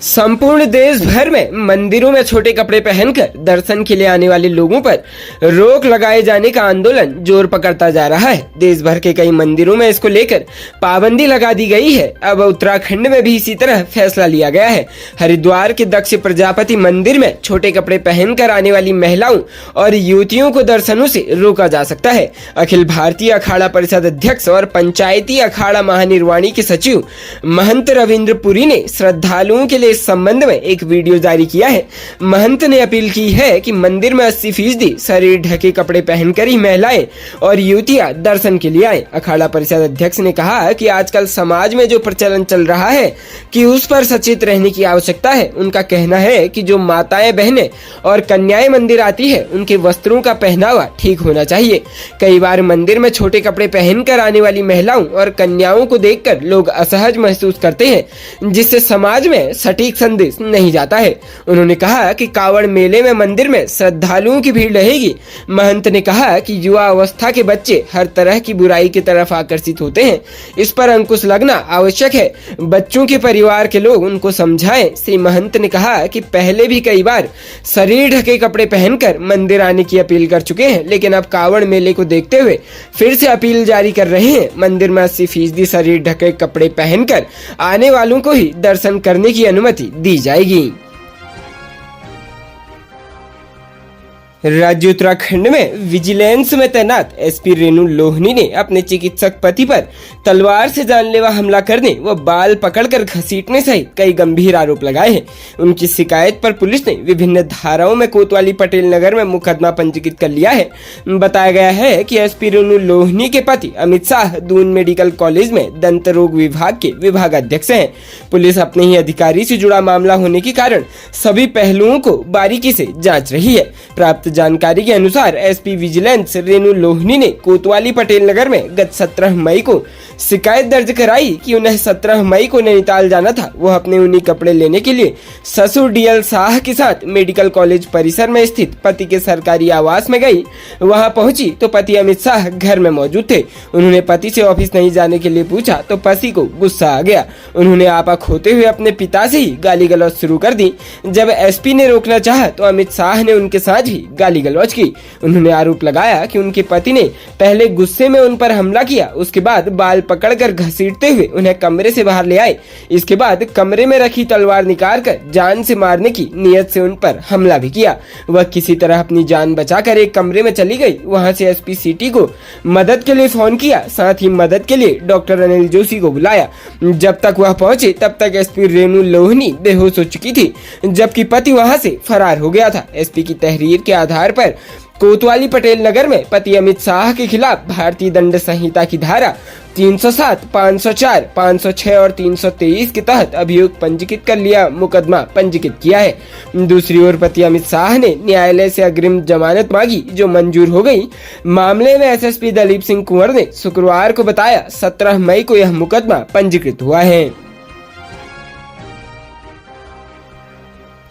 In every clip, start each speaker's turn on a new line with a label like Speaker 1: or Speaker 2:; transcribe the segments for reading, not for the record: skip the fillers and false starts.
Speaker 1: संपूर्ण देश भर में मंदिरों में छोटे कपड़े पहनकर दर्शन के लिए आने वाले लोगों पर रोक लगाए जाने का आंदोलन जोर पकड़ता जा रहा है। देश भर के कई मंदिरों में इसको लेकर पाबंदी लगा दी गई है। अब उत्तराखंड में भी इसी तरह फैसला लिया गया है। हरिद्वार के दक्ष प्रजापति मंदिर में छोटे कपड़े पहनकर आने वाली महिलाओं और युवतियों को दर्शनों से रोका जा सकता है। अखिल भारतीय अखाड़ा परिषद अध्यक्ष और पंचायती अखाड़ा महानिर्वाणी के सचिव महंत रविंद्र पुरी ने श्रद्धालुओं के लिए इस संबंध में एक वीडियो जारी किया है। महंत ने अपील की है कि मंदिर में 80% शरीर ढके कपड़े पहनकर ही महिलाएं और युवतियां दर्शन के लिए आए। अखाड़ा परिषद अध्यक्ष ने कहा कि आजकल समाज में जो प्रचलन चल रहा है कि उस पर सचेत रहने की आवश्यकता है। उनका कहना है कि जो माताएं, बहनें और कन्याएं मंदिर आती है उनके वस्त्रों का पहनावा ठीक होना चाहिए। कई बार मंदिर में छोटे कपड़े पहनकर आने वाली महिलाओं और कन्याओं को देखकर लोग असहज महसूस करते हैं, जिससे समाज में सटीक संदेश नहीं जाता है। उन्होंने कहा कि कावड़ मेले में मंदिर में श्रद्धालुओं की भीड़ रहेगी। महंत ने कहा कि युवा अवस्था के बच्चे हर तरह की बुराई की तरफ आकर्षित होते हैं, इस पर अंकुश लगना आवश्यक है। बच्चों के परिवार के लोग उनको समझाएं। श्री महंत ने कहा कि पहले भी कई बार शरीर ढके कपड़े पहनकर मंदिर आने की अपील कर चुके हैं, लेकिन अब कावड़ मेले को देखते हुए फिर से अपील जारी कर रहे हैं। मंदिर में 80% शरीर ढके कपड़े पहनकर आने वालों को ही दर्शन करने की अनुमति दी जाएगी। राज्य उत्तराखंड में विजिलेंस में तैनात एसपी रेणु लोहनी ने अपने चिकित्सक पति पर तलवार से जानलेवा हमला करने व बाल पकड़कर घसीटने सहित कई गंभीर आरोप लगाए हैं। उनकी शिकायत पर पुलिस ने विभिन्न धाराओं में कोतवाली पटेल नगर में मुकदमा पंजीकृत कर लिया है। बताया गया है कि एसपी रेणु लोहनी के पति अमित शाह दून मेडिकल कॉलेज में दंत रोग विभाग के विभागाध्यक्ष हैं। पुलिस अपने ही अधिकारी से जुड़ा मामला होने के कारण सभी पहलुओं को बारीकी से जांच रही है। प्राप्त जानकारी के अनुसार एसपी विजिलेंस रेणु लोहनी ने कोतवाली पटेल नगर में गत 17 मई को शिकायत दर्ज कराई कि उन्हें 17 मई को नैनीताल जाना था। वह अपने ऊनी कपड़े लेने के लिए ससुर डीएल शाह के साथ मेडिकल कॉलेज परिसर में स्थित पति के सरकारी आवास में गई। वहां पहुंची तो पति अमित शाह घर में मौजूद थे। उन्होंने पति से ऑफिस नहीं जाने के लिए पूछा तो पति को गुस्सा आ गया। उन्होंने आपा खोते हुए अपने पिता से ही गाली गलौज शुरू कर दी। जब एसपी ने रोकना चाहा तो अमित शाह ने उनके साथ ही गाली गलौज की। उन्होंने आरोप लगाया कि उनके पति ने पहले गुस्से में उन पर हमला किया, उसके बाद बाल पकड़कर घसीटते हुए उन्हें कमरे से बाहर ले आए। इसके बाद कमरे में रखी तलवार निकालकर जान से मारने की नियत से उन पर हमला भी किया। वह किसी तरह अपनी जान बचाकर एक कमरे में चली गई। वहां से एसपी सिटी को मदद के लिए फोन किया, साथ ही मदद के लिए डॉक्टर अनिल जोशी को बुलाया। जब तक वह पहुंचे तब तक एसपी रेणु लोहनी बेहोश हो चुकी थी, जबकि पति वहां से फरार हो गया था। एसपी की तहरीर के आधार पर कोतवाली पटेल नगर में पति अमित शाह के खिलाफ भारतीय दंड संहिता की धारा 307, 504, 506 और 323 के तहत अभियोग पंजीकृत कर लिया मुकदमा पंजीकृत किया है। दूसरी ओर पति अमित शाह ने न्यायालय से अग्रिम जमानत मांगी, जो मंजूर हो गई। मामले में एसएसपी दलीप सिंह कुंवर ने शुक्रवार को बताया 17 मई को यह मुकदमा पंजीकृत हुआ है।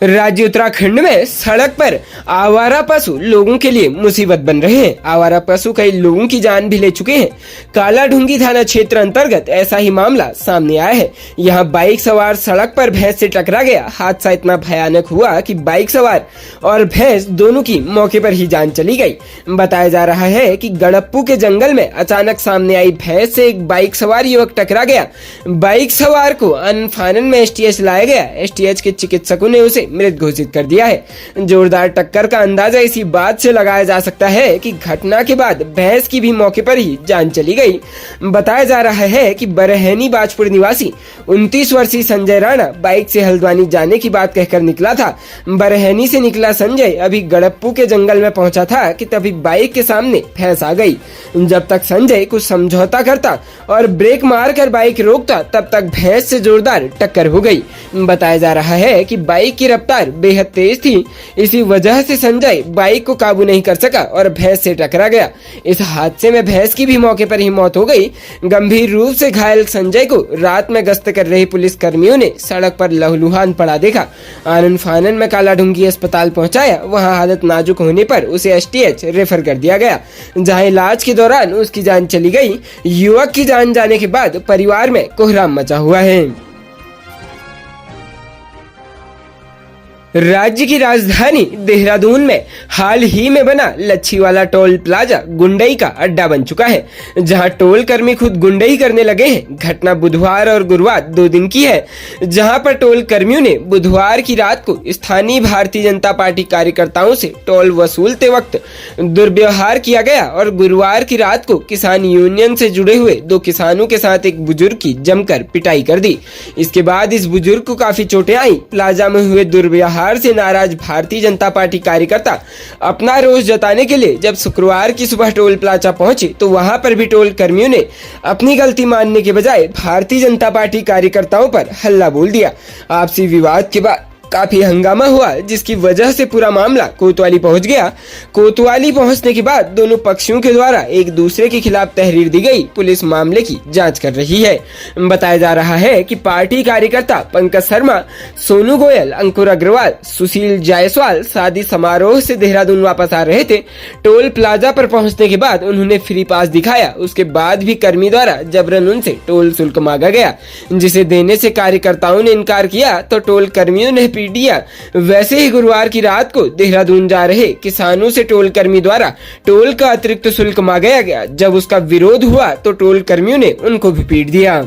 Speaker 1: राज्य उत्तराखंड में सड़क पर आवारा पशु लोगों के लिए मुसीबत बन रहे हैं। आवारा पशु कई लोगों की जान भी ले चुके हैं। कालाढूंगी थाना क्षेत्र अंतर्गत ऐसा ही मामला सामने आया है। यहाँ बाइक सवार सड़क पर भैंस से टकरा गया। हादसा इतना भयानक हुआ कि बाइक सवार और भैंस दोनों की मौके पर ही जान चली गई। बताया जा रहा है कि गड़प्पू के जंगल में अचानक सामने आई भैंस से एक बाइक सवार युवक टकरा गया। बाइक सवार को अनफानन में एसटीएच लाया गया। एसटीएच के चिकित्सकों ने उसे मृत घोषित कर दिया है। जोरदार टक्कर का अंदाजा इसी बात से लगाया जा सकता है कि घटना के बाद भैंस की भी मौके पर ही जान चली गई। बताया जा रहा है कि बरहनी बाजपुर निवासी 29 वर्षीय संजय राणा बाइक से हल्द्वानी जाने की बात कहकर निकला था। बरहनी से निकला संजय अभी गड़प्पू के जंगल में पहुंचा था कि तभी बाइक के सामने भैंस आ गई। जब तक संजय कुछ समझौता करता और ब्रेक मारकर बाइक रोकता, तब तक भैंस से जोरदार टक्कर हो गई। बताया जा रहा है कि बाइक की रफ्तार बेहद तेज थी। इसी वजह से संजय बाइक को काबू नहीं कर सका और भैंस से टकरा गया। इस हादसे में भैंस की भी मौके पर ही मौत हो गई। गंभीर रूप से घायल संजय को रात में गश्त कर रहे पुलिस कर्मियों ने सड़क पर लहूलुहान पड़ा देखा। आनन फानन में कालाढूंगी अस्पताल पहुंचाया। वहां हालत नाजुक होने पर उसे एसटीएच रेफर कर दिया गया, जहां इलाज के दौरान उसकी जान चली गई। युवक की जान जाने के बाद परिवार में कोहराम मचा हुआ है। राज्य की राजधानी देहरादून में हाल ही में बना लच्छीवाला टोल प्लाजा गुंडई का अड्डा बन चुका है, जहां टोल कर्मी खुद गुंडई करने लगे हैं। घटना बुधवार और गुरुवार 2 दिन की है, जहां पर टोल कर्मियों ने बुधवार की रात को स्थानीय भारतीय जनता पार्टी कार्यकर्ताओं से टोल वसूलते वक्त दुर्व्यवहार किया गया और गुरुवार की रात को किसान यूनियन से जुड़े हुए 2 किसानों के साथ एक बुजुर्ग की जमकर पिटाई कर दी। इसके बाद इस बुजुर्ग को काफी चोटें आई। प्लाजा में हुए दुर्व्यवहार से नाराज भारतीय जनता पार्टी कार्यकर्ता अपना रोष जताने के लिए जब शुक्रवार की सुबह टोल प्लाजा पहुंचे तो वहां पर भी टोल कर्मियों ने अपनी गलती मानने के बजाय भारतीय जनता पार्टी कार्यकर्ताओं पर हल्ला बोल दिया। आपसी विवाद के बाद काफी हंगामा हुआ, जिसकी वजह से पूरा मामला कोतवाली पहुंच गया। कोतवाली पहुंचने के बाद दोनों पक्षों के द्वारा एक दूसरे के खिलाफ तहरीर दी गई। पुलिस मामले की जांच कर रही है। बताया जा रहा है कि पार्टी कार्यकर्ता पंकज शर्मा, सोनू गोयल, अंकुर अग्रवाल, सुशील जायसवाल शादी समारोह से देहरादून वापस आ रहे थे। टोल प्लाजा पर पहुंचने के बाद उन्होंने फ्री पास दिखाया। उसके बाद भी कर्मी द्वारा जबरन उनसे टोल शुल्क मांगा गया, जिसे देने से कार्यकर्ताओं ने इनकार किया तो टोल कर्मियों ने पीट दिया। वैसे ही गुरुवार की रात को देहरादून जा रहे किसानों से टोल कर्मी द्वारा टोल का अतिरिक्त शुल्क मांगा गया। जब उसका विरोध हुआ तो टोल कर्मियों ने उनको भी पीट दिया।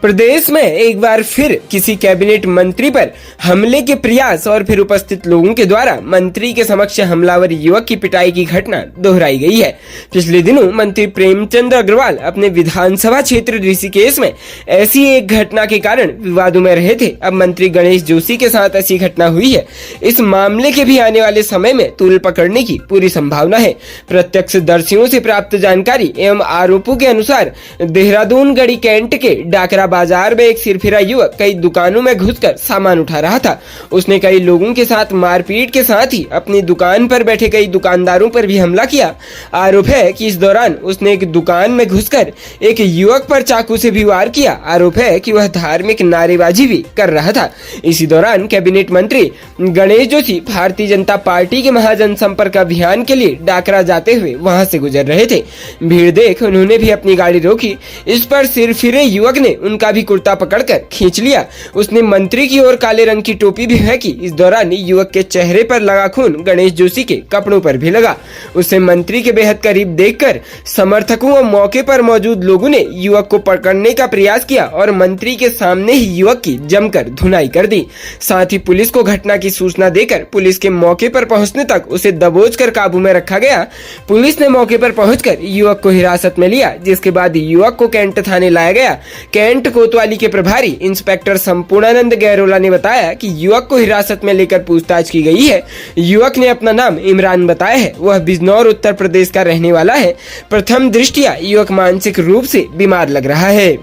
Speaker 1: प्रदेश में एक बार फिर किसी कैबिनेट मंत्री पर हमले के प्रयास और फिर उपस्थित लोगों के द्वारा मंत्री के समक्ष हमलावर युवक की पिटाई की घटना दोहराई गई है। पिछले दिनों मंत्री प्रेमचंद अग्रवाल अपने विधानसभा क्षेत्र ऋषिकेश में ऐसी एक घटना के कारण विवादों में रहे थे। अब मंत्री गणेश जोशी के साथ ऐसी घटना हुई है। इस मामले के भी आने वाले समय में तूल पकड़ने की पूरी संभावना है। प्रत्यक्षदर्शियों से प्राप्त जानकारी एवं आरोपों के अनुसार देहरादून गढ़ी कैंट के डाकरा बाजार में एक सिरफिरा युवक कई दुकानों में घुसकर सामान उठा रहा था। उसने कई लोगों के साथ मारपीट के साथ ही अपनी दुकान पर बैठे कई दुकानदारों पर भी हमला किया। आरोप है कि इस दौरान उसने एक दुकान में घुसकर एक युवक पर चाकू से भी वार किया। आरोप है कि वह धार्मिक नारेबाजी भी कर रहा था। इसी दौरान कैबिनेट मंत्री गणेश जोशी भारतीय जनता पार्टी के महाजनसंपर्क अभियान के लिए डाकरा जाते हुए वहां से गुजर रहे थे। भीड़ देख उन्होंने भी अपनी गाड़ी रोकी। इस पर सिरफिरे युवक ने उनका भी कुर्ता पकड़कर खींच लिया। उसने मंत्री की ओर काले रंग की टोपी भी फेंकी। इस दौरान युवक के चेहरे पर लगा खून गणेश जोशी के कपड़ों पर भी लगा। उसे मंत्री के बेहद करीब देखकर समर्थकों और मौके पर मौजूद लोगों ने युवक को पकड़ने का प्रयास किया और मंत्री के सामने ही युवक की जमकर धुनाई कर दी। साथ ही पुलिस को घटना की सूचना देकर पुलिस के मौके पर पहुंचने तक उसे दबोचकर काबू में रखा गया। पुलिस ने मौके पर पहुंचकर युवक को हिरासत में लिया, जिसके बाद युवक को कैंट थाने लाया गया। कैंट कोतवाली के प्रभारी इंस्पेक्टर संपूर्णानंद गैरोला ने बताया कि युवक को हिरासत में लेकर पूछताछ की गई है। युवक ने अपना नाम इमरान बताया है। वह बिजनौर उत्तर प्रदेश का रहने वाला है। प्रथम दृष्टया युवक मानसिक रूप से बीमार लग रहा है।